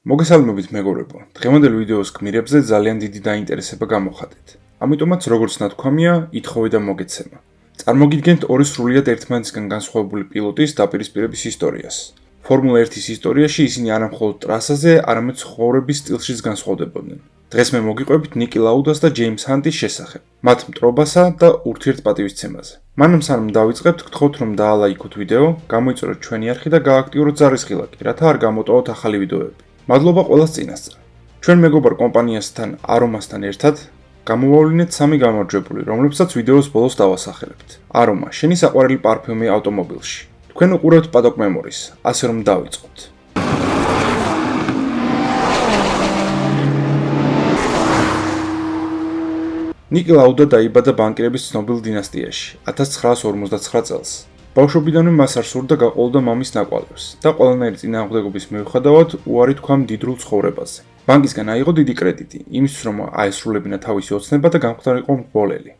მოგესალმებით მეგობრებო, დღევანდელ ვიდეოს გმირებზე ძალიან დიდი დაინტერესება გამოხატეთ. ამიტომაც როგორც ნათქვამია, ითხოვე და მოგეცემა. წარმოგიდგენთ ორი სრულიად ერთმანეთისგან განსხვავებული პილოტის დაპირისპირების ისტორიას. ფორმულა 1-ის ისტორიაში ისინი არა მხოლოდ ტრასაზე, არამედ ცხოვრების სტილშიც განსხვავდებოდნენ. დღეს მე მოგიყვებით ნიკი ლაუდას და ჯეიმს ჰანტის შესახებ, მათ მტრობასა და ურთიერთპატივისცემაზე. მანამ სანამ დავიწყებთ, გთხოვთ რომ დაალაიქოთ ვიდეო, გამოიწვიოთ ჩვენი არხი და გააქტიუროთ ზარისხილაკი, რათა არ გამოტოვოთ ახალი ვიდეოები. მადლობა ყველას წინასწარ. ჩვენ მეგობარ კომპანიასთან არომასთან ერთად გამოვავლინეთ 3 გამარჯვებული, რომლებსაც ვიდეოს ბოლოს დავასახელებთ. არომა, შენი საყვარელი პარფიუმი ავტომობილში. თქვენ უყურებთ Paddock Memories, ასე რომ დავიწყოთ. ნიკი ლაუდა დაიბადა ბანკირების ცნობილ დინასტიაში 1959 წელს. ბავშვობიდანვე მას არ სურდა გაყოლოდა მამის ნაკვალევს და ყველანაირი წინააღმდეგობის მიუხედავად უარი თქვა მდიდრულ ცხოვრებაზე. ბანკისგან აიღო დიდი კრედიტი, იმისთვის რომ აესრულებინა თავისი ოცნება და გამხდარიყო მრბოლელი.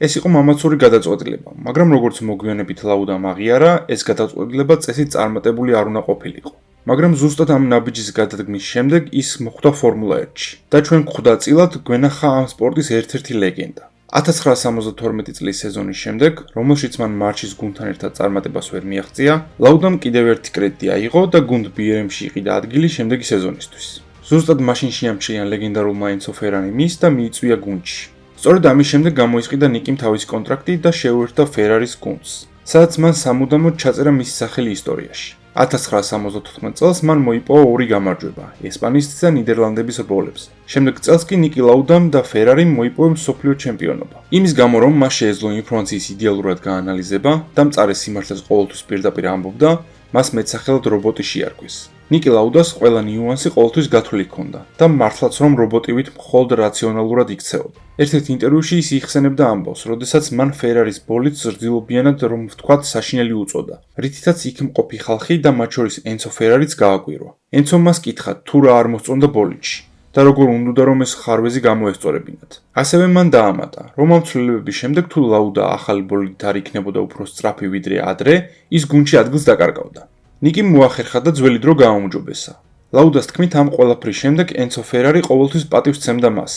ეს იყო მამაცური გადაწყვეტილება, მაგრამ როგორც მოგვიანებით ლაუდამ აღიარა, ეს გადაწყვეტილება წესით წარმატებული არ უნდა ყოფილიყო. მაგრამ ზუსტად ამ ნაბიჯის გადადგმის შემდეგ ის მოხვდა ფორმულა 1-ში და ჩვენ გვხვდა-წილად გვენახა ამ სპორტის ერთ-ერთი ლეგენდა. 1972 წლის სეზონის შემდეგ, რომელშიც მან მარჩის გუნდთან ერთად წარმატებას ვერ მიაღწია, ლაუდამ კიდევ ერთი კრედიტი აიღო და გუნდ BRM-ში იყიდა ადგილი შემდეგი სეზონისთვის. ზუსტად მაშინ შეამჩნია ლეგენდარულმა ენცო ფერარი მის და მიიწვია გუნდში. სწორედ ამის შემდეგ გამოისყიდა ნიკიმ თავისი კონტრაქტი და შეუერთდა ფერარის გუნდს, სადაც მან სამუდამოდ ჩაწერა მისი სახელი ისტორიაში. 1974 წელს მან მოიპოვა 2 გამარჯვება ესპანეთის და ნიდერლანდების რბოლებზე. შემდეგ წელს კი ნიკი ლაუდამ და ფერარიმ მოიპოვა მსოფლიო ჩემპიონობა. იმის გამო რომ მას შეეძლო ინფორმაციის იდეალურად გაანალიზება და მწარე სიმართლეს ყოველთვის პირდაპირ ამბობდა, მას მეტსახელად რობოტი შეარქვეს. ნიკი ლაუდას ყველა ნიუანსი ყოველთვის გათვლილი ჰქონდა და მართლაც რომ რობოტივით მხოლოდ რაციონალურად იქცეოდა. ერთ-ერთ ინტერვიუში ის იხსენებდა ამბავს, როდესაც მან ფერარის ბოლიდს რძდილობიანად რომ ვთქვათ საშინელი უწოდა, რითიც იქ მყოფი ხალხი და მათ შორის ენცო ფერარიც გააკვირვა. ენცომ მას კითხა, თუ რა არ მოსწონდა ბოლიდში და როგორ უნდა რომ ეს ხარვეზი გამოესწორებინათ. ასევე მან დაამატა, რომ ამ ცვლილებების შემდეგ თუ ლაუდა ახალი ბოლიდით არ იქნებოდა უფრო სწრაფი ვიდრე ადრე, ის გუნდში ადგილს დაკარგავდა. ნიკიმ მოახერხა და ძველი დრო გააუმჯობესა. ლაუდას თქმით, ამ ყველაფრის შემდეგ ენცო ფერარი ყოველთვის პატივს სცემდა მას.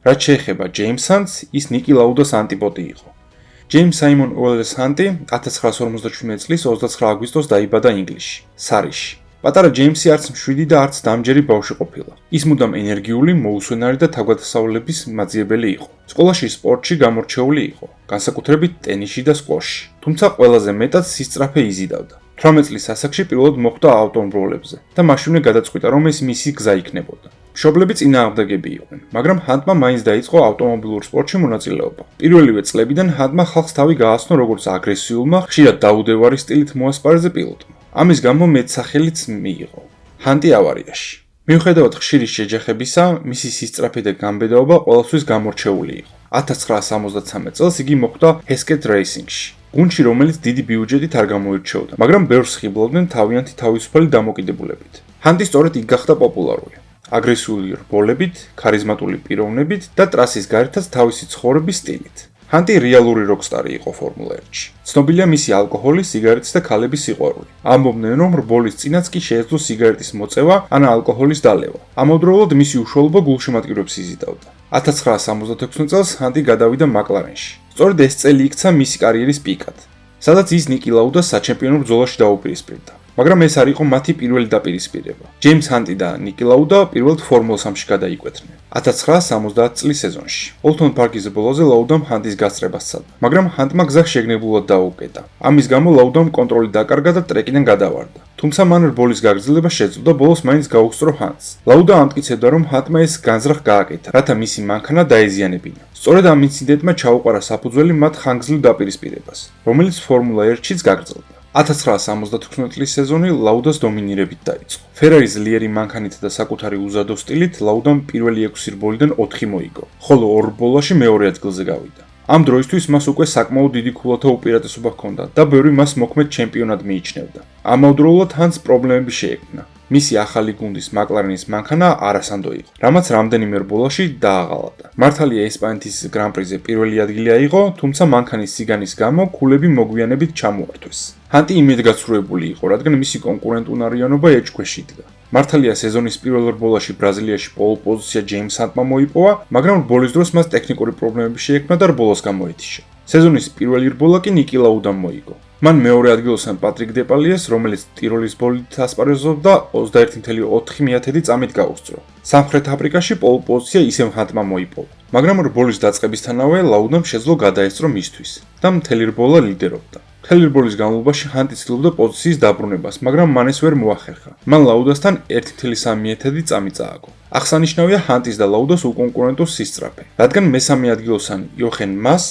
რაც შეეხება ჯეიმს ჰანტს, ის ნიკი ლაუდას ანტიპოდი იყო. ჯეიმს საიმონ უელეს ჰანტი 1957 წლის 29 აგვისტოს დაიბადა ინგლისში, სარიში. პატარა ჯეიმსი არც მშვიდი და არც დამჯერი ბავშვი ყოფილა. ის მუდამ ენერგიული, მოუსვენარი და თავგადასავლების მაძიებელი იყო. სკოლაში სპორტში გამორჩეული იყო, განსაკუთრებით ტენისში და სკვოშში. თუმცა ყველაზე მეტად სისწრაფე იზიდავდა. 18 წლის ასაკში პირველად მოხვდა ავტომრბოლებზე და მაშინვე გადაწყვიტა, რომ ეს მისი გზა იქნებოდა. მშობლები წინააღმდეგები იყვნენ, მაგრამ ჰანტმა მაინც დაიწყო ავტომობილურ სპორტში მონაწილეობა. პირველივე წლებიდან ჰანტმა ხალხს თავი გააცნო როგორც აგრესიულმა, ხშირად დაუდევარი სტილით მოასპარეზე პილოტმა. ამის გამო მეტსახელიც მიიღო. ჰანტი ავარიაში. მიუხედავად ხშირი შეჯახებისა, მისი სისწრაფე და გამბედაობა ყოველთვის გამორჩეული იყო. 1973 წელს იგი მოხვდა Hesketh Racing-ში. გუნდში, რომელიც დიდი ბიუჯეტით არ გამოირჩეოდა, მაგრამ ბევრს ხიბლავდნენ თავიანთი თავისუფალი დამოკიდებულებით. ჰანტი სწორედ იქ გახდა პოპულარული. აგრესიული რბოლებით, ქარიზმატული პიროვნებით და ტრასის გარეთაც თავისი ცხოვრების სტილით. ჰანტი რეალური როკსტარი იყო ფორმულა 1-ში. ცნობილია მისი ალკოჰოლი, სიგარეტის და ქალების სიყვარული. ამბობდნენ, რომ რბოლის წინაც კი შეეძლო სიგარეტის მოწევა ან ალკოჰოლის დალევა. ამავდროულად მისი უშუალობა გულშემატკივრებს იზიდავდა. 1976 წელს ჰანტი გადავიდა მაკლარენში. სწორედ ეს წელი იქცა მისი კარიერის პიკად, სადაც ის ნიკი ლაუდას საჩემპიონო ბრძოლაში დაუპირისპირდა. მაგრამ ეს არ იყო მათი პირველი დაპირისპირება. ჯეიმს ჰანტი და ნიკი ლაუდა პირველად ფორმულა 3-ში გადაიკვეთნენ 1970 წლის სეზონში. ოლთონ პარკის ბოლოზე ლაუდამ ჰანტის გასწრებას სცადა, მაგრამ ჰანტმა გზა შეგნებულად დაუკეტა. ამის გამო ლაუდამ კონტროლი დაკარგა და ტრეკიდან გადავარდა. თუმცა მან რბოლის გაგრძელება შეძლო და ბოლოს მაინც გაუსწრო ჰანტს. ლაუდა ამტკიცებდა, რომ ჰანტმა ეს განზრახ გააკეთა, რათა მისი მანქანა დაეზიანებინა. სწორედ ამ ინციდენტმა ჩაუყარა საფუძველი მათ ხანგრძლივ დაპირისპირებას, რომელიც ფორმულა 1-შიც გაგრძელდა. 1975 წლის სეზონი ლაუდას დომინირებით დაიწყო. ფერარის ძლიერი მანქანით და საკუთარი უზადო სტილით ლაუდამ პირველი 6 რბოლიდან 4 მოიგო, ხოლო 2 რბოლაში მეორე ადგილზე გავიდა. ამ დროისთვის მას უკვე საკმაოდ დიდი ქულათა უპირატესობა ჰქონდა და ბევრი მას მოქმედ ჩემპიონად მიიჩნევდა. ამავდროულად ჰანტს პრობლემები შეექმნა. მისი ახალი გუნდის მაკლარენის მანქანა არასანდო იყო, რამაც რამდენიმე რბოლაში დააღალატა. მართალია ესპანეთის გრან-პრიზე პირველი ადგილი აიღო, თუმცა მანქანის სიგანის გამო ქულები მოგვიანებით ჩამოართვეს. ჰანტი იმედგაცრუებული იყო, რადგან მისი კონკურენტუნარიანობა ეჭქვეშ იდგა. მართალია სეზონის პირველ რბოლაში ბრაზილიაში პოლ პოზიცია ჯეიმს ჰანტმა მოიპოვა, მაგრამ რბოლის დროს მას ტექნიკური პრობლემები შეექმნა და რბოლას გამოეთიშა. სეზონის პირველი რბოლა კი ნიკი ლაუდამ მოიგო. მან მეორე ადგილოსან პატრიკ დეპალიეს, რომელიც ტიროლის ბოლიდით ასპარეზობდა 21.4 წამით გაუსწრო. სამხრეთ აფრიკაში პოლ პოზიცია ისევ ჰანტმა მოიპოვა, მაგრამ რბოლის დაწყებისთანავე ლაუდამ შეძლო გადაესწრო მისთვის და მთელი რბოლა ლიდერობდა. მთელი რბოლის განმავლობაში ჰანტი ცდილობდა პოზიციის დაბრუნებას, მაგრამ მან ეს ვერ მოახერხა. მან ლაუდასთან 1.3 წამი წააგო. აღსანიშნავია ჰანტის და ლაუდას უკონკურენტო სისწრაფე, რადგან მესამე ადგილოსან იოხენ მას,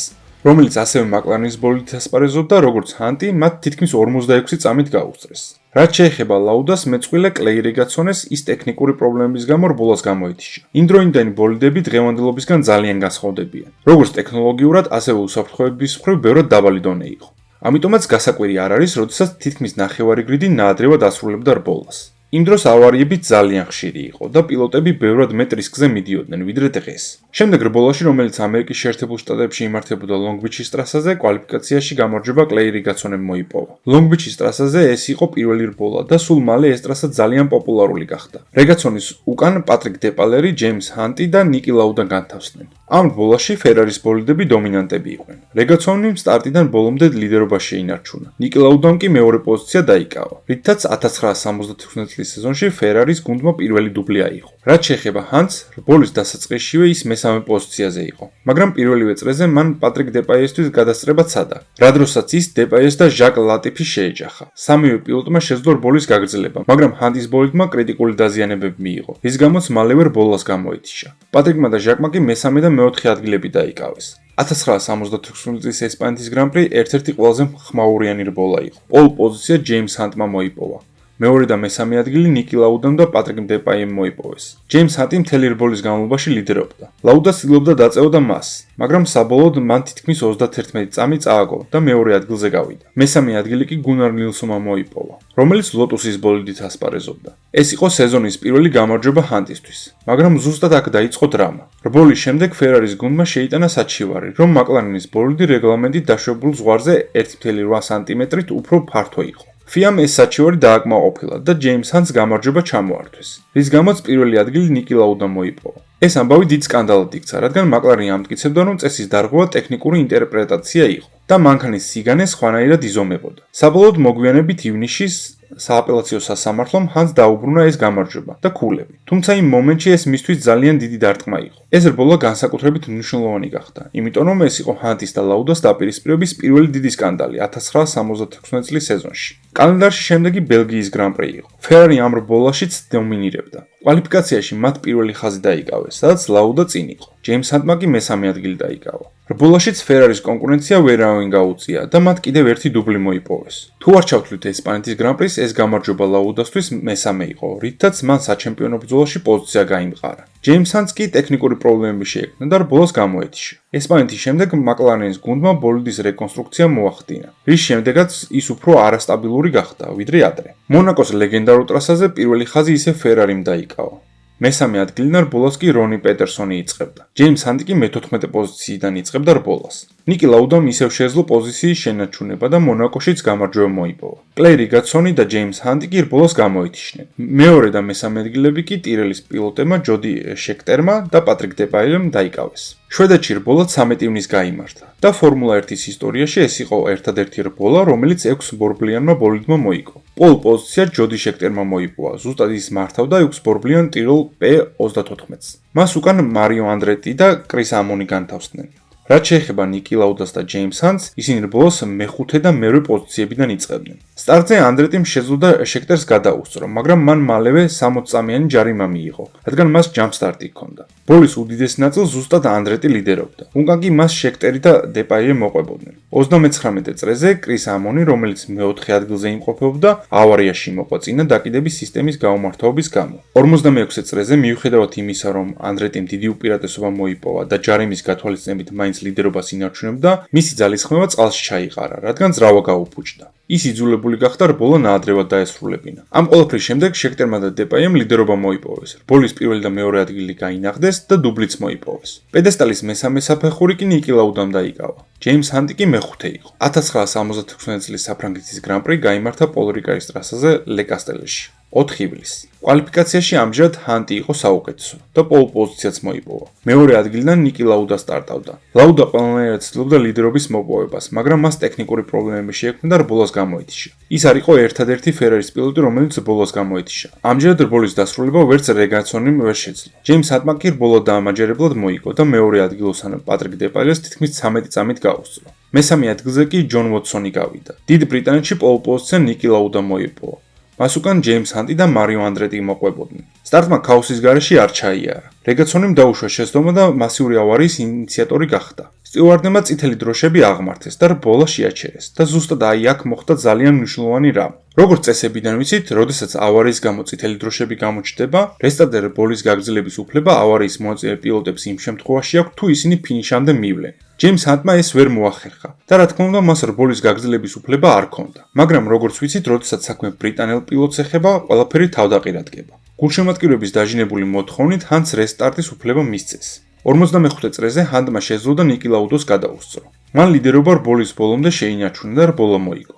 რომელიც ასევე მაკლარენის ბოლიდით ასპარეზობდა, როგორც ჰანტი, მათ თითქმის 46 წამით გაუსწრეს. რაც შეეხება ლაუდას, მეწყვილე კლეი რეგაცონეს ის ტექნიკური პრობლემების გამო რბოლას გამოეთიშა. იმდროინდელი ბოლიდები დღევანდელობისგან ძალიან განსხვავდებიან, როგორც ტექნოლოგიურად, ასევე უსაფრთხოების მხრივ ბევრად დაბალი დონე იყო. ამიტომაც გასაკვირი არ არის, როდესაც თითქმის ნახევარი გრიდი ნაადრევად ასრულებდა რბოლას. იმ დროს ავარიები ძალიან ხშირი იყო და პილოტები ბევრად მეტ რისკზე მიდიოდნენ, ვიდრე დღეს. შემდეგ რბოლაში, რომელიც ამერიკის შეერთებულ შტატებში იმართებოდა ლონგ-ბიჩის ტრასაზე, კვალიფიკაციაში გამარჯვება კლეი რეგაცონემ მოიპოვა. ლონგ-ბიჩის ტრასაზე ეს იყო პირველი რბოლა და სულ მალე ეს ტრასა ძალიან პოპულარული გახდა. რეგაცონის უკან პატრიკ დეპალერი, ჯეიმს ჰანტი და ნიკი ლაუდა განთავსდნენ. ამ რბოლაში ფერარის ბოლიდები დომინანტები იყვნენ. რეგაცონიმ სტარტიდან ბოლომდე ლიდერობა შეინარჩუნა. ნიკი ლაუდამ კი მეორე პოზიცია დაიკავა, რითაც 1976 წლის სეზონში ფერარის გუნდმა პირველი დუბლი აიღო. რაც შეეხება ჰანტს, რბოლის დასაწყისშივე ის მესამე პოზიციაზე იყო, მაგრამ პირველივე წრეზე მან პატრიკ დეპაიესთვის გადასწრება ცადა, რა დროსაც ის დეპაიეს და ჟაკ ლატიფი შეეჯახა. სამივე პილოტმა შეძლო რბოლის გაგრძელება, მაგრამ ჰანტის ბოლიდმა კრიტიკული დაზიანებები მიიღო, რის გამოც მალევე რბოლას გამოეთიშა. პატრიკმა და ჟაკმა კი მესამე და მეოთხე ადგილები დაიკავეს. 1976 წლის ესპანეთის გრან-პრი ერთ-ერთი ყველაზე ხმაურიანი რბოლა იყო. პოლ პოზიცია ჯეიმს ჰანტმა მოიპოვა. მეორე და მესამე ადგილი ნიკი ლაუდამ და პატრიკ დეპაიემ მოიპოვეს. ჯეიმს ჰანტი მთელი რბოლის განმავლობაში ლიდერობდა. ლაუდა ცდილობდა დაწეოდა მას, მაგრამ საბოლოოდ მან თითქმის 31 წამი წააგო და მეორე ადგილზე გავიდა. მესამე ადგილი კი გუნარ ნილსონმა მოიპოვა, რომელიც ლოტუსის ბოლიდით ასპარეზობდა. ეს იყო სეზონის პირველი გამარჯვება ჰანტისთვის, მაგრამ ზუსტად აქ დაიწყო დრამა. რბოლის შემდეგ ფერარის გუნდმა შეიტანა საჩივარი, რომ მაკლარენის ბოლიდი რეგლამენტით დაშვებულ ზღვარზე 1.8 სანტიმეტრით უფრო ფართო იყო. ფიამ ეს საჩივარი დააკმაყოფილა და ჯეიმს ჰანტს გამარჯვება ჩამოართვეს, რის გამოც პირველი ადგილი ნიკი ლაუდამ მოიპოვა. ეს ამბავი დიდ სკანდალად იქცა, რადგან მაკლარენი ამტკიცებდა, რომ წესის დარღვევა ტექნიკური ინტერპრეტაცია იყო და მანქანის სიგანე სხვანაირად იზომებოდა. საბოლოოდ მოგვიანებით ივნისში სააპელაციო სასამართლომ ჰანტს დაუბრუნა ეს გამარჯვება და ქულები. თუმცა იმ მომენტში ეს მისთვის ძალიან დიდი დარტყმა იყო. ეს რბოლა განსაკუთრებით მნიშვნელოვანი გახდა, იმიტომ რომ ეს იყო ჰანტის და ლაუდას დაპირისპირების პირველი დიდი სკანდალი 1976 წლის სეზონში. კალენდარში შემდეგი ბელგიის გრან-პრი იყო. ფერარი ამ რბოლაშიც დომინირებდა. კვალიფიკაციაში მათ პირველი ხაზი დაიკავეს, სადაც ლაუდა წინ იყო. ჯეიმს ჰანტმა კი მესამე ადგილი დაიკავა. რბოლაშიც ფერარის კონკურენცია ვერავინ გაუწია და მათ კიდევ ერთი დუბლი მოიპოვეს. თუ არ ჩავთვლით ესპანეთის გრან-პრის, ეს გამარჯვება ლაუდასთვის მესამე იყო, რითაც მან საჩემპიონო ბრძოლაში პოზიცია გაიმყარა. ჯეიმს ჰანტს კი ტექნიკური პრობლემები შეექმნა და რბოლას გამოეთიშა. ესპანეთის შემდეგ მაკლარენის გუნდმა ბოლიდის რეკონსტრუქცია მოახდინა, რის შემდეგაც ის უფრო არასტაბილური გახდა, ვიდრე ადრე. მონაკოს ლეგენდარულ ტრასაზე პირველი ხაზი ისე ფერარიმ დაიკავა. მესამე ადგილიდან რბოლას კი რონი პეტერსონი იწყებდა. ჯეიმს ჰანტი კი მე-14 პოზიციიდან იწყებდა რბოლას. ნიკი ლაუდამ ისევ შეძლო პოზიციის შენარჩუნება და მონაკოშიც გამარჯვება მოიპოვა. კლეი რეგაცონი და ჯეიმს ჰანტი კი რბოლას გამოეთიშნენ. მეორე და მესამე ადგილები კი ტირელის პილოტებმა ჯოდი შექტერმა და პატრიკ დეპაილემ დაიკავეს. შვედეთში რბოლა 13 ივნის გაიმართა და ფორმულა 1-ის ისტორიაში ეს იყო ერთადერთი რბოლა, რომელიც 6 ბორბლიანმა ბოლიდმა მოიგო. პოლ პოზიცია ჯოდი შექტერმა მოიპოვა, ზუსტად ის მართავდა 6 ბორბლიან ტიროლ P34-ს. მას უკან მარიო ანდრეტი და კრის ამონი განთავსდნენ. რაც შეეხება ნიკი ლაუდას და ჯეიმს ჰანტს, ისინი რბოლას მეხუთე და მერვე პოზიციებიდან იწყებდნენ. სტარტზე ანდრეტიმ შეძლო შექტერს გადაუსწრო, მაგრამ მან მალევე 60 წამიანი ჯარიმა მიიღო, რადგან მას ჯამპსტარტი ჰქონდა. ბოლის უდიდეს ნაწილს ზუსტად ანდრეტი ლიდერობდა. უკან კი მას შექტერი და დეპაიე მოყვებოდნენ. 39 წრეზე კრის ამონი, რომელიც მეოთხე ადგილზე იმყოფებოდა, ავარიაში მოყვა წინა დაკიდების სისტემის გაუმართაობის გამო. 46 წრეზე მიუხედავად იმისა, რომ ანდრეტიმ დიდი უპირატესობა მოიპოვა და ჯარიმის გათვალისწინებით მაინც ლიდერობას ინარჩუნებდა, მისი ძალისხმევა წყალში ჩაიყარა, რადგან ძრავა გაუფუჭდა. ის იძულებული გახდა რბოლა ნაადრევად დაესრულებინა. ამ ყველაფრის შემდეგ შექტერმა და დეპაიემ ლიდერობა მოიპოვეს. რბოლის პირველი და მეორე ადგილი გაინახდეს და დუბლიც მოიპოვეს. პედესტალის მესამე საფეხური კი ნიკი ლაუდამ დაიკავა. ჯეიმს ჰანტი კი მეხუთე იყო. 1976 წლის საფრანგეთის გრან-პრი გაიმართა პოლ რიკარის ტრასაზე ლე-კასტელში. 4 ივლისს. კვალიფიკაციაში ამჯერად ჰანტი იყო საუკეთესო და პოლ პოზიციაც მოიპოვა. მეორე ადგილიდან ნიკი ლაუდა სტარტავდა. ლაუდა ყველანაირად ცდილობდა ლიდერობის მოპოვებას, მაგრამ მას ტექნიკური პრობლემები შეექმნა და რბოლას გამოეთიშა. ის არ იყო ერთადერთი ფერარის პილოტი, რომელიც რბოლას გამოეთიშა. ამჯერად რბოლის დასრულება ვერც რეგაცონიმ ვერ შეძლო. ჯეიმს ჰანტმა კი რბოლა დაამაჯერებლად მოიგო და მეორე ადგილოსან პატრიკ დეპაილეს თითქმის 13 წამით გაუსწრო. მესამე ადგილზე კი ჯონ ვოტსონი გავიდა. დიდ ბრიტანეთში პოლ პოზიცია ნიკი ლაუდა მოიპოვა. მას უკან ჯეიმს ჰანტი და მარიო ანდრეტი მოყვებოდნენ. სტარტმა ქაოსის გარეშე არ ჩაიარა. რეგაცონიმ დაუშვა შეცდომა და მასიური ავარიის ინიციატორი გახდა. სტიუარდებმა წითელი დროშები აღმართეს და რბოლა შეაჩერეს და ზუსტად აი აქ მოხდა ძალიან მნიშვნელოვანი რამ. როგორც წესებიდან ვიცით, როდესაც ავარიის გამო წითელი დროშები გამოჩნდება, რესტარტერ რბოლის გაგრძელების უფლება ავარიის მონაწილე პილოტებს იმ შემთხვევაში აქვს, თუ ისინი ფინიშამდე მივლენ. ჯეიმს ჰანტმა ეს ვერ მოახერხა და რა თქმა უნდა მას რბოლის გაგრძელების უფლება არ ჰქონდა. მაგრამ როგორც ვიცით, როდესაც საქმე ბრიტანელ პილოტს ეხება, ყველაფერი თავდაყირად გება. გულშემატკივრების დაჟინებული მოთხოვნით ჰანტს რესტარტის უფლება მისცეს. 55 წრეზე ჰანტმა შეძლო და ნიკი ლაუდოს გადაუსწრო. მან ლიდერობა რბოლის ბოლომდე შეინარჩუნა და რბოლა მოიგო.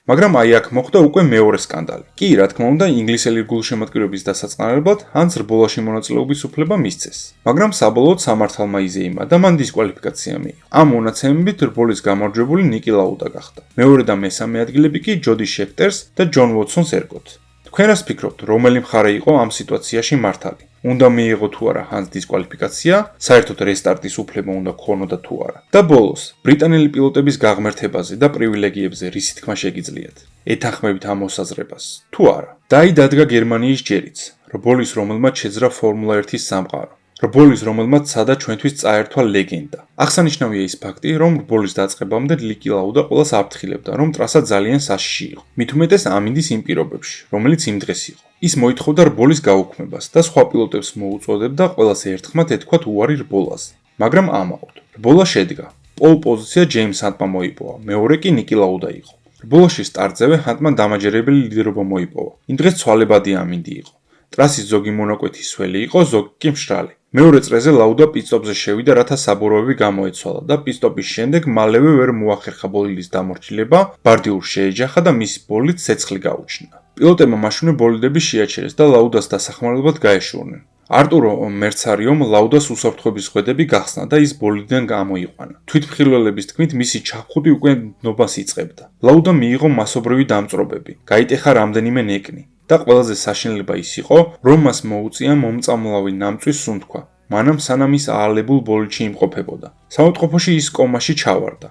მაგრამ აი აქ მოხდა უკვე მეორე სკანდალი. კი, რა თქმა უნდა, ინგლისელი გულშემატკივრების დასაწყნარებლად ჰანტს რბოლაში მონაწილეობის უფლება მისცეს. მაგრამ საბოლოოდ სამართალმა იზეიმა და მან დისკვალიფიკაცია მიიღო. ამ მონაცემებით რბოლის გამარჯვებული ნიკი ლაუდა გახდა. მეორე და მესამე ადგილები კი ჯოდი შექტერს და ჯონ ვოტსონს ერგოთ. თქვენ რას ფიქრობთ, რომელი მხარე იყო ამ სიტუაციაში მართალი? უნდა მიიღო თუ არა ჰანტს დისკვალიფიკაცია, საერთოდ რესტარტის უფლება უნდა ქონოდა თუ არა. და ბოლოს, ბრიტანელი პილოტების გაღმერთებაზე და პრივილეგიებზე რისი თქმა შეგიძლიათ? ეთანხმებით ამ მოსაზრებას თუ არა? დაი დადგა გერმანიის ჯერიც, რბოლის რომელმაც შეძრა ფორმულა 1-ის სამყარო. რბოლის რომელმაც ცადა ჩვენთვის წაერთვა ლეგენდა. აღსანიშნავია ის ფაქტი, რომ რბოლის დაწყებამდე ნიკი ლაუდა ყველას აფრთხილებდა, რომ ტრასა ძალიან საშიში იყო. მით უმეტეს ამინდის იმ პირობებში, რომელიც იმ დღეს იყო. ის მოითხოვდა რბოლის გაუქმებას და სხვა პილოტებს მოუწოდებდა ყველას ერთხმად ეთქვათ უარი რბოლაზე. მაგრამ ამაოდ, რბოლა შედგა. პოლ პოზიცია ჯეიმს ჰანტმა მოიპოვა, მეორე კი ნიკი ლაუდა იყო. რბოლაში სტარტზევე ჰანტმა დამაჯერებელი ლიდერობა მოიპოვა. იმ დღეს ცვალებადი ამინდი იყო. ტრასის ზოგი მონაკვეთი სველი იყო, ზოგი კი მშრალი. მეორე წრეზე ლაუდა პიტსტოპზე შევიდა, რათა საბოროები გამოეცვალა და პიტსტოპის შემდეგ მალევე ვერ მოახერხა ბოლიდის დამორჩილება, ბარდიურს შეეჯახა და მისი ბოლიდ ცეცხლი გაუჩნდა. პილოტებმა მაშინვე ბოლიდები შეაჩერეს და ლაუდას დასახმარებლად გაეშურნენ. არტურო მერცარიომ ლაუდას უსაფრთხოების ხვედები გახსნა და ის ბოლიდიდან გამოიყვანა. თვითმხილველების თქმით, მისი ჩაფხუტი უკვე დნობას იწყებდა. ლაუდამ მიიღო მასობრივი დამწრობები, გაიტეხა რამდენიმე ნეკნი. და ყველაზე საშინელება ის იყო, რომ მას მოუწია მომწამლავი ნამწვის სუნთქვა, მანამ სანამ ის აალებულ ბოლიდში იმყოფებოდა. საავადმყოფოში ის კომაში ჩავარდა.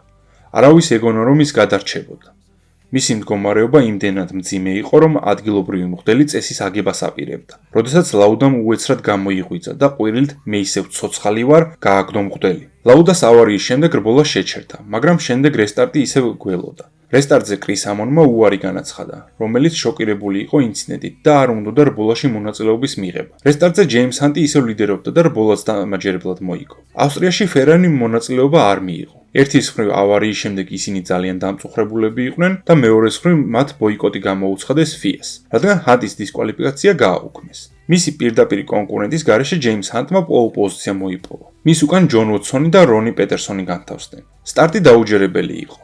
არავის ეგონა რომ ის გადარჩებოდა. მისი მდგომარეობა იმდენად მძიმე იყო, რომ ადგილობრივი მღვდელი წესის აგებას აპირებდა. როდესაც ლაუდამ უეცრად გამოიღვიძა და ყვირილით მე ისევ ცოცხალი ვარ, გააგდო მღვდელი. ლაუდას ავარიის შემდეგ რბოლა შეჩერდა, მაგრამ შემდეგ რესტარტი ისევ გველოდა. რესტარტზე კრის ამონმა უარი განაცხადა, რომელიც შოკირებული იყო ინციდენტით და არ უნდოდა რბოლაში მონაწილეობის მიღება. რესტარტზე ჯეიმს ჰანტი ისევ ლიდერობდა და რბოლას დამაჯერებლად მოიგო. ავსტრიაში ფერარიმ მონაწილეობა არ მიიღო. ერთის მხრივ ავარიის შემდეგ ისინი ძალიან დამწუხრებულები იყვნენ და მეორეს მხრივ მათ ბოიკოტი გამოუცხადეს FIA-ს, რადგან ჰანტის დისკვალიფიკაცია გააუქმეს. მისი პირდაპირ კონკურენტის გარეშე ჯეიმს ჰანტმა პოლ პოზიცია მოიპოვა. მის უკან ჯონ ვოტსონი და რონი პეტერსონი განთავსდნენ. სტარტი დაუჯერებელი იყო.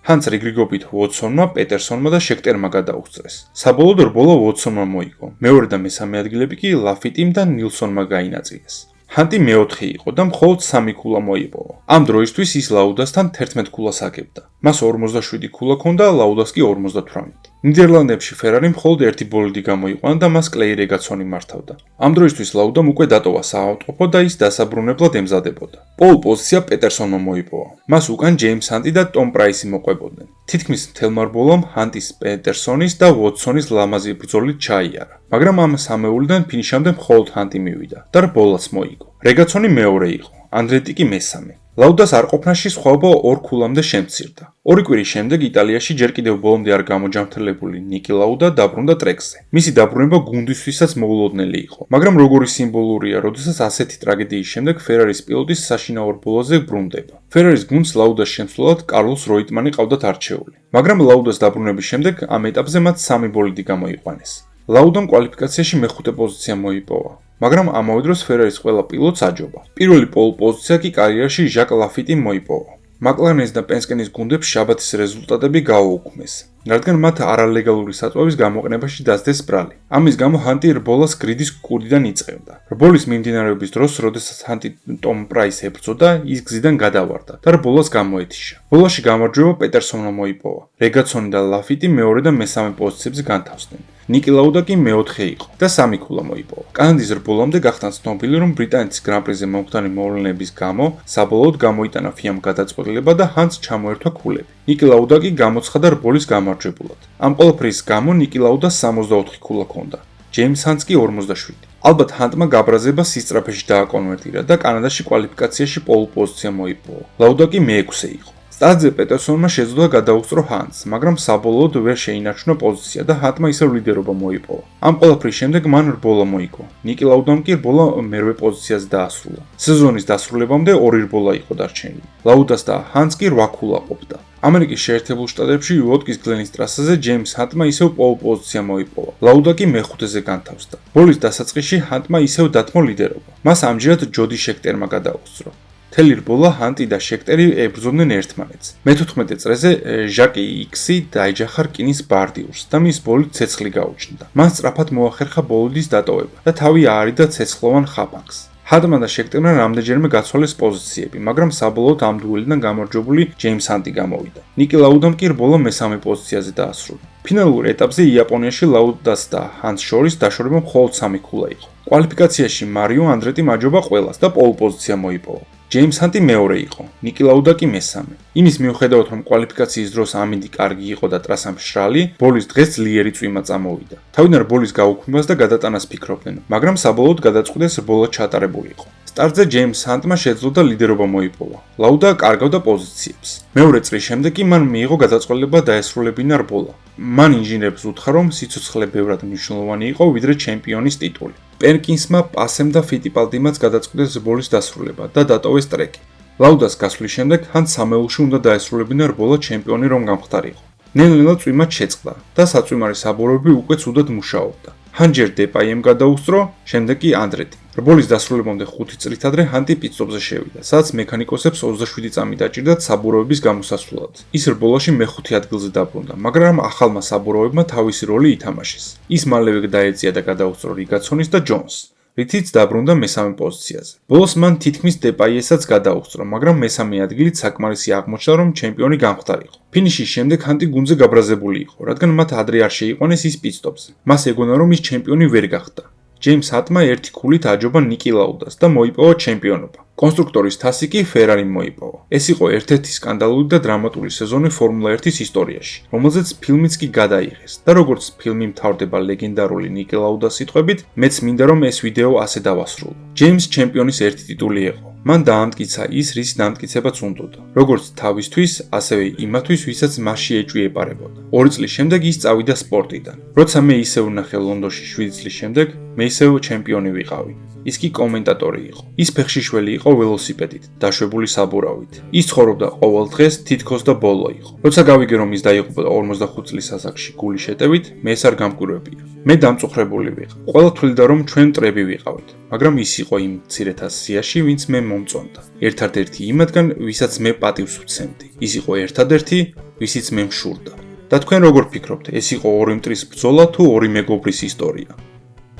ჰანტს რიგრიგობით ვოტსონმა, პეტერსონმა და შექტერმა გადაუსწრეს. საბოლოოდ რბოლა ვოტსონმა მოიგო. მეორე და მესამე ადგილები კი ლაფიტიმ და ნილსონმა გაინაწილეს. ჰანტი მეოთხე იყო და მხოლოდ 3 ქულა მოიპოვა. ამ დროისთვის ის ლაუდასთან 11 ქულას აგებდა. მას 47 ქულა ჰქონდა, ლაუდას კი 58. ნიდერლანდებში ფერარი მხოლოდ ერთი ბოლიდი გამოიყვანა და მას კლეი რეგაცონი მართავდა. ამ დროისთვის ლაუდამ უკვე დატოვა საავადმყოფო და ის დასაბრუნებლად ემზადებოდა. პოლ პოზიცია პეტერსონმა მოიპოვა. მას უკან ჯეიმს ჰანტი და ტომ პრაისი მოყვებოდნენ. თითქმის მთელმა რბოლამ ჰანტის, პეტერსონის და ვოტსონის ლამაზი ბრძოლით ჩაიარა. მაგრამ ამ სამეულიდან ფინიშამდე მხოლოდ ჰანტი მივიდა და რბოლაც მოიგო. რეგაცონი მეორე იყო. ანდრეტი კი მესამე. ლაუდას არ ყოფნაში სხვაობა 2 ქულამდე შემცირდა. 2 კვირის შემდეგ იტალიაში ჯერ კიდევ ბოლომდე არ გამოჯამრთელებული ნიკი ლაუდა დაბრუნდა ტრეკზე. მისი დაბრუნება გუნდისთვისაც მოულოდნელი იყო, მაგრამ როგორი სიმბოლურია, როდესაც ასეთი ტრაგედიის შემდეგ ფერარის პილოტის საშინაო რბოლაზე ბრუნდება. ფერარის გუნდს ლაუდას შემცვლელად კარლოს როიტმანი ყავდათ არჩეული, მაგრამ ლაუდას დაბრუნების შემდეგ ამ ეტაპზე მათ 3 ბოლიდი გამოიყვანეს. ლაუდამ კვალიფიკაციაში მეხუთე პოზიცია მოიპოვა. მაგრამ ამავე დროს ფერარის ყველა პილოტს აჯობა. პირველი პოლ პოზიცია კი კარიერაში ჟაკ ლაფიტიმ მოიპოვა. მაკლარენის და პენსკენის გუნდებს შაბათის რეზულტატები გააუქმეს, რადგან მათ არალეგალური საწვავის გამოყენებაში დასდეს ბრალი. ამის გამო ჰანტი რბოლას გრიდის კუდიდან იწყებდა. რბოლის მიმდინარეობის დროს, როდესაც ჰანტი ტომ პრაისს ებრძოდა, ის გზიდან გადავარდა და რბოლას გამოეთიშა. ბოლოში გამარჯვება პეტერსონმა მოიპოვა. რეგაცონი და ლაფიტი მეორე და მესამე პოზიციებზე განთავსდნენ. ნიკი ლაუდა კი მეოთხე იყო და 3 ქულა მოიპოვა. კანადის რბოლამდე გახდა ცნობილი, რომ ბრიტანეთის გრან-პრიზე მომხდარი მოვლენების გამო საბოლოოდ გამოიტანა ფიამ გადაწყვეტილება და ჰანს ჩამოერთვა ქულები. ნიკი ლაუდა კი გამოცხადა რბოლის გამარჯვებულად. ამ ყველაფრის გამო ნიკი ლაუდას 64 ქულა ჰქონდა, ჯეიმს ჰანს კი 47. ალბათ ჰანტმა გაბრაზება სისწრაფეში დააკონვერტირა და კანადაში კვალიფიკაციაში პოლ პოზიცია მოიპოვა. ლაუდა კი მე-6 იყო. სტარტზე პეტერსონმა შეძლო გადაუსწრო ჰანს, მაგრამ საბოლოოდ ვერ შეინარჩუნა პოზიცია და ჰანტმა ისევ ლიდერობა მოიპოვა. ამ ყველაფრის შემდეგ მან რბოლა მოიგო. ნიკი ლაუდამ კი რბოლა მერვე პოზიციაზე დაასრულა. სეზონის დასრულებამდე 2 რბოლა იყო დარჩენილი. ლაუდას და ჰანს კი 8 ქულა ყოფდა. ამერიკის შეერთებულ შტატებში უოტკის გლენის ტრასაზე ჯეიმს ჰანტმა ისევ პოლ პოზიცია მოიპოვა. ლაუდა კი მეხუთეზე განთავსდა. ბოლის დასაწყისში ჰანტმა ისევ დათმო ლიდერობა. მას ამჯერად ჯოდი შექტერმა გადაუსწრო. მთელი რბოლა ჰანტი და შექტერი ებრძოდნენ ერთმანეთს. მე-14 წრეზე ჟაკი იქსი დაეჯახა რკინის ბარდიურს და მის ბოლით ცეცხლი გაუჩნდა. მან სწრაფად მოახერხა ბოლიდის დატოვება და თავი აარიდა ცეცხლოვან ხაფანგს. ჰანტმა და შექტერმა რამდენჯერმე გაცვალეს პოზიციები, მაგრამ საბოლოოდ ამ დუელიდან გამარჯვებული ჯეიმს ჰანტი გამოვიდა. ნიკი ლაუდამ კი რბოლა მესამე პოზიციაზე დაასრულა. ფინალურ ეტაპზე იაპონიაში ლაუდას და ჰანს შორის დაშორება მხოლოდ 3 ქულა იყო. კვალიფიკაციაში მარიო ანდრეტი მაჯობა ყველას და პოლ პოზიცია მოიპოვა. ჯეიმს ჰანტი მეორე იყო, ნიკი ლაუდა კი მესამე. იმის მიუხედავად, რომ კვალიფიკაციის დროს ამინდი კარგი იყო და ტრასა მშრალი, ბოლის დღეს ძლიერი წვიმა წამოვიდა. თავიდან ბოლის გაუქმებას და გადატანას ფიქრობდნენ, მაგრამ საბოლოოდ გადაწყვიტეს რბოლა ჩატარებულიყო. სტარტზე ჯეიმს ჰანტმა შეძლო ლიდერობა მოიპოვა. ლაუდა კარგავდა პოზიციებს. მეორე წრის შემდეგ კი მან მიიღო გადაწყვეტილება დაესრულებინა რბოლა. მან ინჟინერებს უთხრა, რომ სიცოცხლე ბევრად მნიშვნელოვანი იყო, ვიდრე ჩემპიონის ტიტული. პერკინსმა პასემ და ფიტიპალდიმაც გადაწყვიტეს რბოლის დასრულება და დატოვეს ტრეკი. ლაუდას გასვლის შემდეგ ჰანს სამეულში უნდა დაესრულებინა რბოლა ჩემპიონი რომ გამხდარიყო. ნელ-ნელა წვიმაც შეწყდა და საწვიმარი საბოროები უკვე ცუდად მუშაობდა. ჰან ჯერ დეპაიემ გადაუსწრო, შემდეგ კი ანდრეტი. რბოლის დასრულებამდე 5 წლით ადრე ჰანტი პიტსტოპზე შევიდა, სადაც მექანიკოსებს 27 წამი დაჭირდათ საბურავების გამოსასვლელად. ის რბოლაში მე-5 ადგილზე დაბრუნდა, მაგრამ ახალმა საბურავებმა თავისი როლი ითამაშეს. ის მალევე დაეწია და გადაუსწრო რიგაცონის და ჯონს, რითიც დაბრუნდა მესამე პოზიციაზე. ბოლოს მან თითქმის დეპაიესაც გადაუსწრო, მაგრამ მესამე ადგილით საკმარისი აღმოჩნდა, რომ ჩემპიონი გამხდარიყო. ფინიშის შემდეგ ჰანტი გუნდზე გაბრაზებული იყო, რადგან მათ ადრე არ შეიყვანეს ის პიტსტოპზე. მას ეგონა, რომ ის ჩემპიონი ვერ გახდა. ჯეიმს ჰანტმა 1 ქულით აჯობა ნიკი ლაუდას და მოიპოვა ჩემპიონობა. კონსტრუქტორის თასი კი ფერარიმ მოიპოვა. ეს იყო ერთ-ერთი სკანდალური და დრამატული სეზონი ფორმულა 1-ის ისტორიაში, რომელზეც ფილმიც კი გადაიღეს და როგორც ფილმი მთავრდება ლეგენდარული ნიკი ლაუდის სიტყვებით, მეც მინდა რომ ეს ვიდეო ასე დავასრულო. ჯეიმს ჩემპიონის ერთი ტიტული იყო. მან დაამტკიცა ის, რის დამტკიცებაც უნდოდა, როგორც თავისთვის, ასევე იმათვის, ვისაც მასში ეჭვი ეპარებოდა. 2 წლის შემდეგ ის წავიდა სპორტიდან. როცა მე ისევ ვნახე ლონდონში 7 წლის შემდეგ, მე ისევ ჩემპიონი ვიყავი. ის კი კომენტატორი იყო. ის ფეხშიშველი იყო ველოსიპედით, დაშვებული საბურავით. ის ცხოვრობდა ყოველ დღეს, თითქოს და ბოლო იყო. როცა გავიგე რომ ის დაიღუპა 45 წლის ასაკში გული შეტევით, მე ეს არ გამკვირვებია. მე დამწუხრებული ვიყავ. ყველა თვლიდა რომ ჩვენ მტრები ვიყავით, მაგრამ ის იყო იმ მცირეთა სიაში, ვინც მე მომწონდა. ერთადერთი იმათგან, ვისაც მე პატივს ვცემდი. ის იყო ერთადერთი, ვისიც მე მშურდა. და თქვენ როგორ ფიქრობთ, ეს იყო 2 მტრის ბრძოლა თუ 2 მეგობრის ისტორია,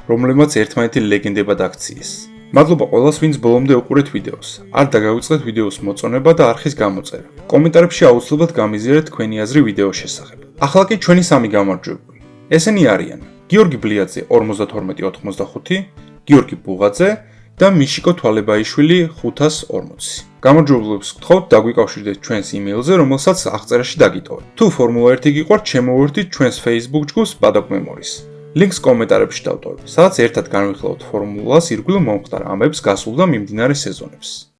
რომლებმაც ერთმანეთი ლეგენდებად აქციეს. მადლობა ყველას, ვინც ბოლომდე უყურეთ ვიდეოს. არ დაგავიწყდეთ ვიდეოს მოწონება და არხის გამოწერა. კომენტარებში აუცილებლად გამიზიარეთ თქვენი აზრი ვიდეოს შესახებ. ახლა კი ჩვენი 3 გამარჯვებული. ესენი არიან: გიორგი ბლიაძე 52-85, გიორგი ბუღაძე და მიშიკო თვალებაიშვილი 540. გამარჯვებულებს გთხოვთ დაგვიკავშირდეთ ჩვენს იმეილზე, რომელსაც აღწერაში დაგიტოვეთ. თუ ფორმულა 1 გიყვართ, შემოვერთით ჩვენს Facebook ჯგუფს Paddock Memories. ლინკს კომენტარებში დავტოვებ, სადაც ერთად განვიხილავთ ფორმულას ირგვლივ მომხდარ ამბებს გასულ და მიმდინარე სეზონებს.